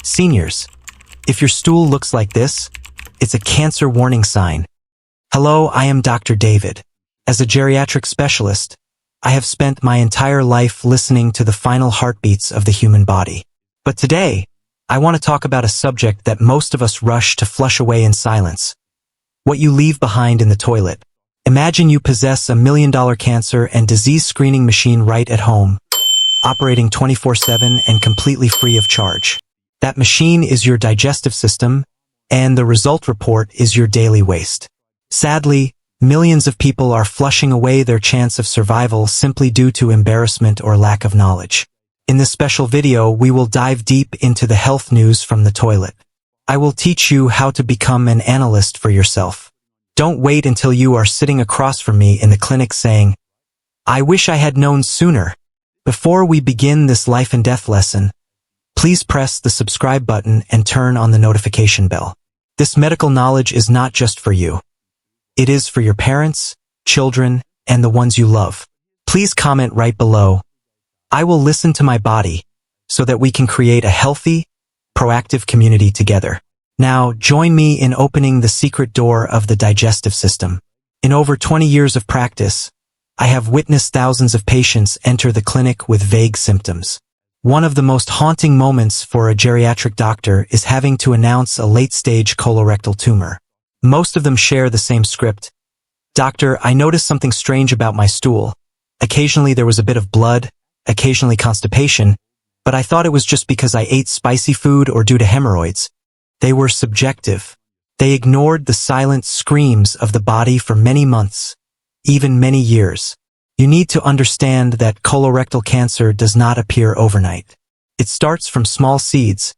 Seniors, if your stool looks like this, it's a cancer warning sign. Hello, I am Dr. David. As a geriatric specialist, I have spent my entire life listening to the final heartbeats of the human body. But today, I want to talk about a subject that most of us rush to flush away in silence. What you leave behind in the toilet. Imagine you possess $1 million cancer and disease screening machine right at home, operating 24/7 and completely free of charge. That machine is your digestive system, and the result report is your daily waste. Sadly, millions of people are flushing away their chance of survival simply due to embarrassment or lack of knowledge. In this special video, we will dive deep into the health news from the toilet. I will teach you how to become an analyst for yourself. Don't wait until you are sitting across from me in the clinic saying, "I wish I had known sooner." Before we begin this life and death lesson, please press the subscribe button and turn on the notification bell. This medical knowledge is not just for you. It is for your parents, children, and the ones you love. Please comment right below. I will listen to my body so that we can create a healthy, proactive community together. Now, join me in opening the secret door of the digestive system. In over 20 years of practice, I have witnessed thousands of patients enter the clinic with vague symptoms. One of the most haunting moments for a geriatric doctor is having to announce a late-stage colorectal tumor. Most of them share the same script. "Doctor, I noticed something strange about my stool. Occasionally there was a bit of blood, occasionally constipation, but I thought it was just because I ate spicy food or due to hemorrhoids." They were subjective. They ignored the silent screams of the body for many months, even many years. You need to understand that colorectal cancer does not appear overnight. It starts from small seeds,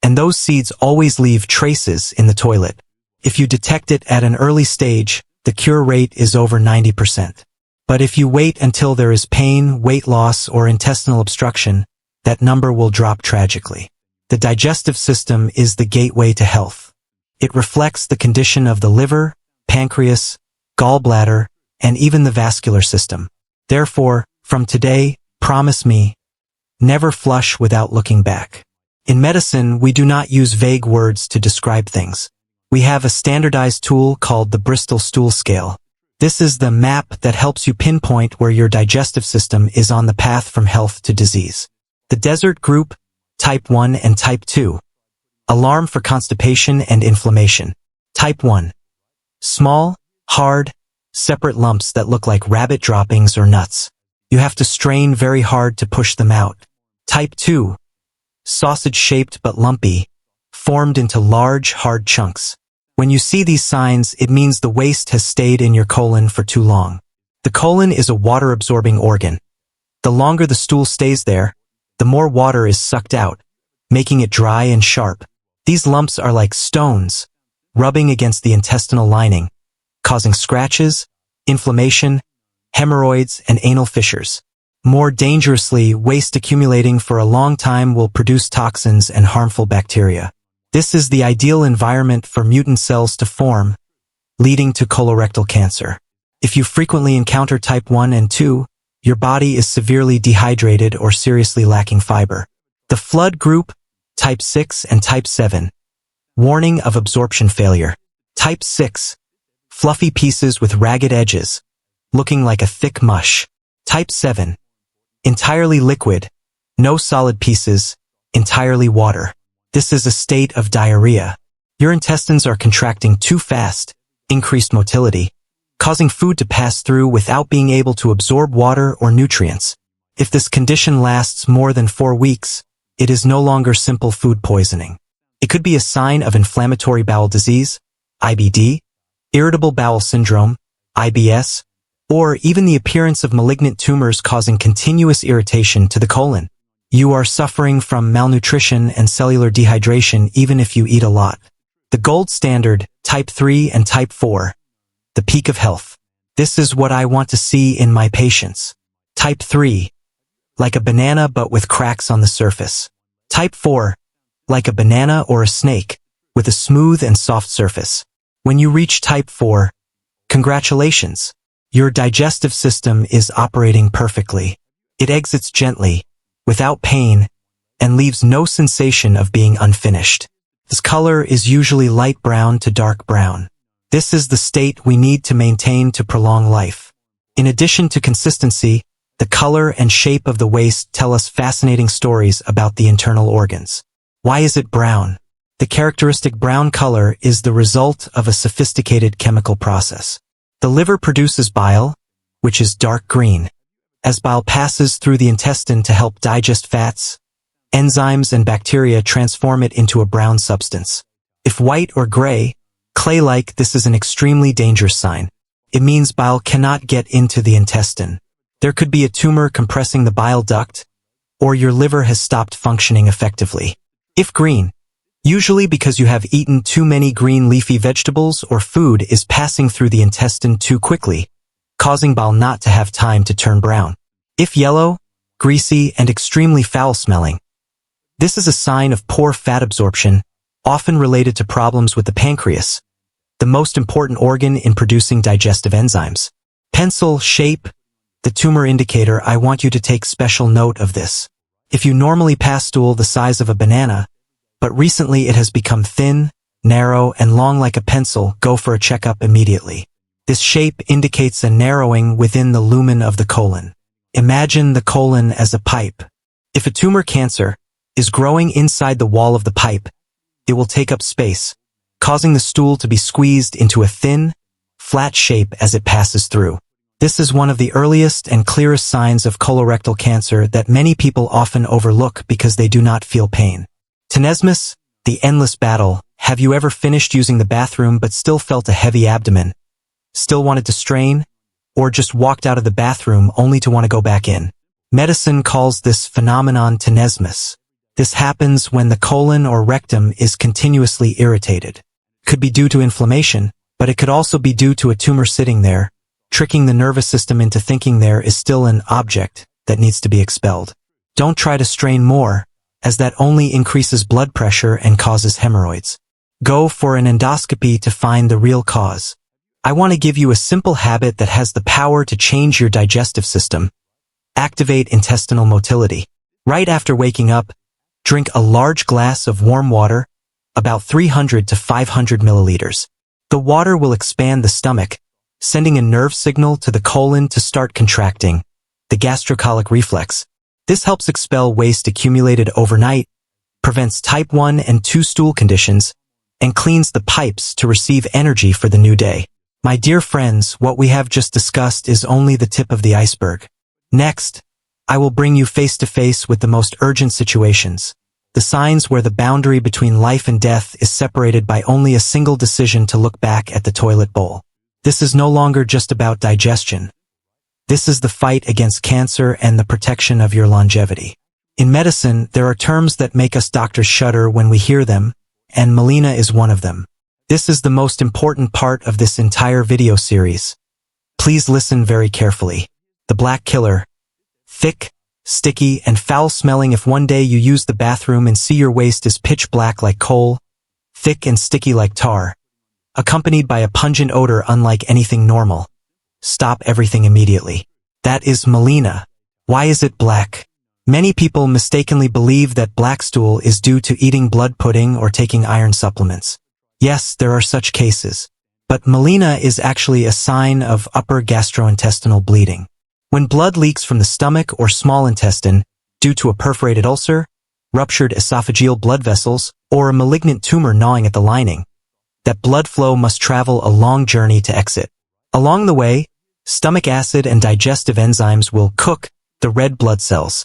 and those seeds always leave traces in the toilet. If you detect it at an early stage, the cure rate is over 90%. But if you wait until there is pain, weight loss, or intestinal obstruction, that number will drop tragically. The digestive system is the gateway to health. It reflects the condition of the liver, pancreas, gallbladder, and even the vascular system. Therefore, from today, promise me, never flush without looking back. In medicine, we do not use vague words to describe things. We have a standardized tool called the Bristol Stool Scale. This is the map that helps you pinpoint where your digestive system is on the path from health to disease. The desert group, Type 1 and Type 2. Alarm for constipation and inflammation. Type 1. Small, hard, separate lumps that look like rabbit droppings or nuts. You have to strain very hard to push them out. Type 2. Sausage-shaped but lumpy, formed into large, hard chunks. When you see these signs, it means the waste has stayed in your colon for too long. The colon is a water-absorbing organ. The longer the stool stays there, the more water is sucked out, making it dry and sharp. These lumps are like stones, rubbing against the intestinal lining, causing scratches, inflammation, hemorrhoids, and anal fissures. More dangerously, waste accumulating for a long time will produce toxins and harmful bacteria. This is the ideal environment for mutant cells to form, leading to colorectal cancer. If you frequently encounter type 1 and 2, your body is severely dehydrated or seriously lacking fiber. The flood group, Type 6 and Type 7. Warning of absorption failure. Type 6. Fluffy pieces with ragged edges, looking like a thick mush. Type 7. Entirely liquid, no solid pieces, entirely water. This is a state of diarrhea. Your intestines are contracting too fast, increased motility, causing food to pass through without being able to absorb water or nutrients. If this condition lasts more than 4 weeks, it is no longer simple food poisoning. It could be a sign of inflammatory bowel disease, IBD, irritable bowel syndrome, IBS, or even the appearance of malignant tumors causing continuous irritation to the colon. You are suffering from malnutrition and cellular dehydration even if you eat a lot. The gold standard, Type 3 and Type 4. The peak of health. This is what I want to see in my patients. Type 3. Like a banana but with cracks on the surface. Type 4. Like a banana or a snake, with a smooth and soft surface. When you reach Type 4, congratulations. Your digestive system is operating perfectly. It exits gently, without pain, and leaves no sensation of being unfinished. This color is usually light brown to dark brown. This is the state we need to maintain to prolong life. In addition to consistency, the color and shape of the waste tell us fascinating stories about the internal organs. Why is it brown? The characteristic brown color is the result of a sophisticated chemical process. The liver produces bile, which is dark green. As bile passes through the intestine to help digest fats, enzymes and bacteria transform it into a brown substance. If white or gray, clay-like, this is an extremely dangerous sign. It means bile cannot get into the intestine. There could be a tumor compressing the bile duct, or your liver has stopped functioning effectively. If green, usually because you have eaten too many green leafy vegetables or food is passing through the intestine too quickly, causing bile not to have time to turn brown. If yellow, greasy, and extremely foul-smelling, this is a sign of poor fat absorption, often related to problems with the pancreas, the most important organ in producing digestive enzymes. Pencil shape, the tumor indicator. I want you to take special note of this. If you normally pass stool the size of a banana, but recently it has become thin, narrow, and long like a pencil, go for a checkup immediately. This shape indicates a narrowing within the lumen of the colon. Imagine the colon as a pipe. If a tumor cancer is growing inside the wall of the pipe, it will take up space, causing the stool to be squeezed into a thin, flat shape as it passes through. This is one of the earliest and clearest signs of colorectal cancer that many people often overlook because they do not feel pain. Tenesmus, the endless battle. Have you ever finished using the bathroom but still felt a heavy abdomen? Still wanted to strain? Or just walked out of the bathroom only to want to go back in? Medicine calls this phenomenon tenesmus. This happens when the colon or rectum is continuously irritated. Could be due to inflammation, but it could also be due to a tumor sitting there, tricking the nervous system into thinking there is still an object that needs to be expelled. Don't try to strain more, as that only increases blood pressure and causes hemorrhoids. Go for an endoscopy to find the real cause. I want to give you a simple habit that has the power to change your digestive system. Activate intestinal motility. Right after waking up, drink a large glass of warm water, about 300 to 500 milliliters. The water will expand the stomach, sending a nerve signal to the colon to start contracting, the gastrocolic reflex. This helps expel waste accumulated overnight, prevents type 1 and 2 stool conditions, and cleans the pipes to receive energy for the new day. My dear friends, what we have just discussed is only the tip of the iceberg. Next, I will bring you face to face with the most urgent situations, the signs where the boundary between life and death is separated by only a single decision to look back at the toilet bowl. This is no longer just about digestion. This is the fight against cancer and the protection of your longevity. In medicine, there are terms that make us doctors shudder when we hear them, and Melena is one of them. This is the most important part of this entire video series. Please listen very carefully. The black killer. Thick, sticky, and foul-smelling. If one day you use the bathroom and see your waste is pitch black like coal, thick and sticky like tar, accompanied by a pungent odor unlike anything normal, stop everything immediately. That is Melena. Why is it black? Many people mistakenly believe that black stool is due to eating blood pudding or taking iron supplements. Yes, there are such cases. But Melena is actually a sign of upper gastrointestinal bleeding. When blood leaks from the stomach or small intestine due to a perforated ulcer, ruptured esophageal blood vessels, or a malignant tumor gnawing at the lining, that blood flow must travel a long journey to exit. Along the way, stomach acid and digestive enzymes will cook the red blood cells,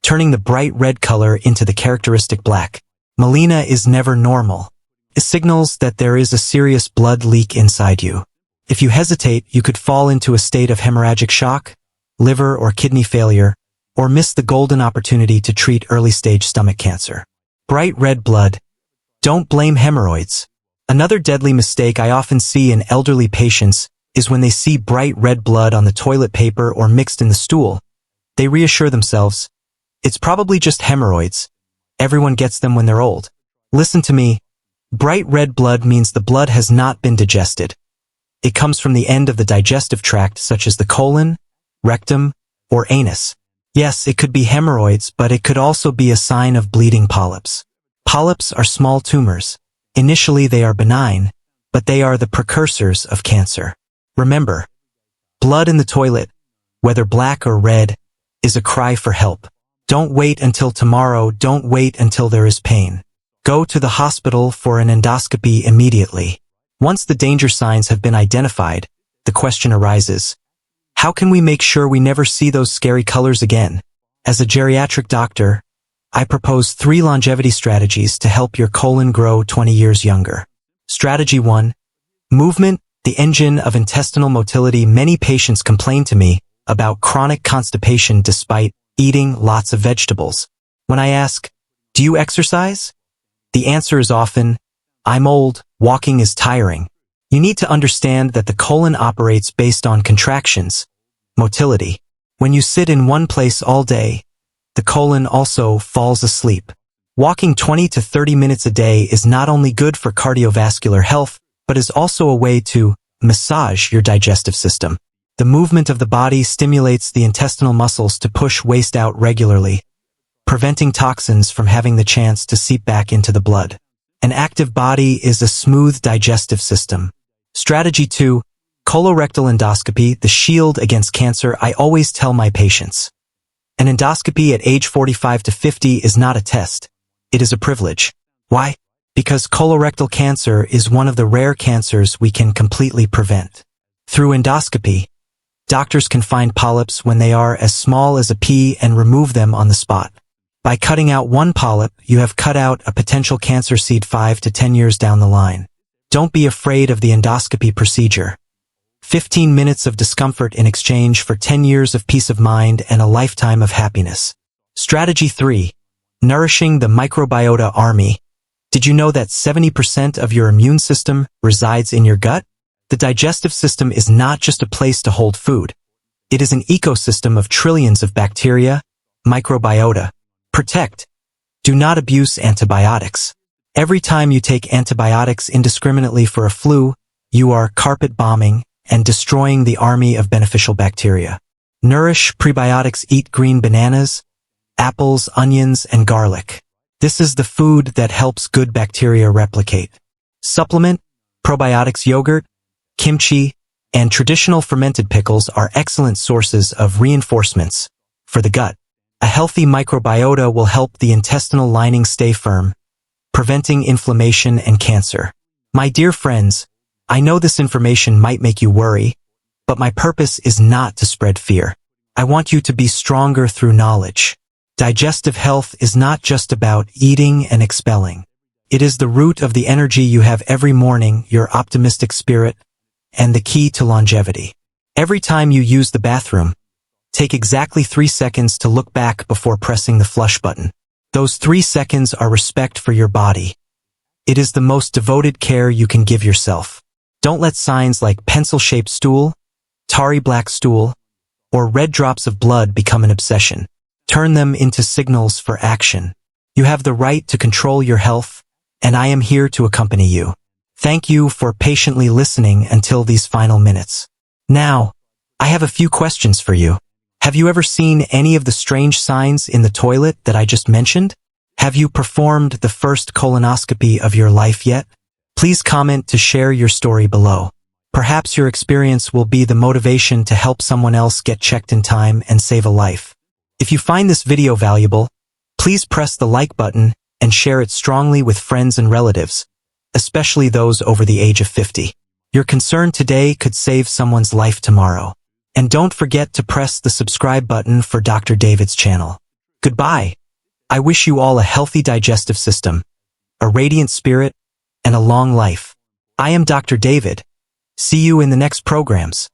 turning the bright red color into the characteristic black. Melena is never normal. It signals that there is a serious blood leak inside you. If you hesitate, you could fall into a state of hemorrhagic shock, liver or kidney failure, or miss the golden opportunity to treat early-stage stomach cancer. Bright red blood. Don't blame hemorrhoids. Another deadly mistake I often see in elderly patients is when they see bright red blood on the toilet paper or mixed in the stool. They reassure themselves, it's probably just hemorrhoids. Everyone gets them when they're old. Listen to me. Bright red blood means the blood has not been digested. It comes from the end of the digestive tract, such as the colon, rectum, or anus. Yes, it could be hemorrhoids, but it could also be a sign of bleeding polyps. Polyps are small tumors. Initially, they are benign, but they are the precursors of cancer. Remember, blood in the toilet, whether black or red, is a cry for help. Don't wait until tomorrow. Don't wait until there is pain. Go to the hospital for an endoscopy immediately. Once the danger signs have been identified, the question arises, how can we make sure we never see those scary colors again? As a geriatric doctor, I propose 3 longevity strategies to help your colon grow 20 years younger. Strategy 1. Movement, the engine of intestinal motility. Many patients complain to me about chronic constipation despite eating lots of vegetables. When I ask, do you exercise? The answer is often, I'm old, walking is tiring. You need to understand that the colon operates based on contractions, motility. When you sit in one place all day, the colon also falls asleep. Walking 20 to 30 minutes a day is not only good for cardiovascular health, but is also a way to massage your digestive system. The movement of the body stimulates the intestinal muscles to push waste out regularly, preventing toxins from having the chance to seep back into the blood. An active body is a smooth digestive system. Strategy 2. Colorectal endoscopy, the shield against cancer. I always tell my patients, an endoscopy at age 45 to 50 is not a test. It is a privilege. Why? Because colorectal cancer is one of the rare cancers we can completely prevent. Through endoscopy, doctors can find polyps when they are as small as a pea and remove them on the spot. By cutting out one polyp, you have cut out a potential cancer seed 5 to 10 years down the line. Don't be afraid of the endoscopy procedure. 15 minutes of discomfort in exchange for 10 years of peace of mind and a lifetime of happiness. Strategy 3. Nourishing the microbiota army. Did you know that 70% of your immune system resides in your gut? The digestive system is not just a place to hold food. It is an ecosystem of trillions of bacteria, microbiota. Protect. Do not abuse antibiotics. Every time you take antibiotics indiscriminately for a flu, you are carpet bombing and destroying the army of beneficial bacteria. Nourish prebiotics. Eat green bananas, apples, onions, and garlic. This is the food that helps good bacteria replicate. Supplement, probiotics. Yogurt, kimchi, and traditional fermented pickles are excellent sources of reinforcements for the gut. A healthy microbiota will help the intestinal lining stay firm, preventing inflammation and cancer. My dear friends, I know this information might make you worry, but my purpose is not to spread fear. I want you to be stronger through knowledge. Digestive health is not just about eating and expelling. It is the root of the energy you have every morning, your optimistic spirit, and the key to longevity. Every time you use the bathroom, take exactly 3 seconds to look back before pressing the flush button. Those 3 seconds are respect for your body. It is the most devoted care you can give yourself. Don't let signs like pencil-shaped stool, tarry black stool, or red drops of blood become an obsession. Turn them into signals for action. You have the right to control your health, and I am here to accompany you. Thank you for patiently listening until these final minutes. Now, I have a few questions for you. Have you ever seen any of the strange signs in the toilet that I just mentioned? Have you performed the first colonoscopy of your life yet? Please comment to share your story below. Perhaps your experience will be the motivation to help someone else get checked in time and save a life. If you find this video valuable, please press the like button and share it strongly with friends and relatives, especially those over the age of 50. Your concern today could save someone's life tomorrow. And don't forget to press the subscribe button for Dr. David's channel. Goodbye. I wish you all a healthy digestive system, a radiant spirit, and a long life. I am Dr. David. See you in the next programs.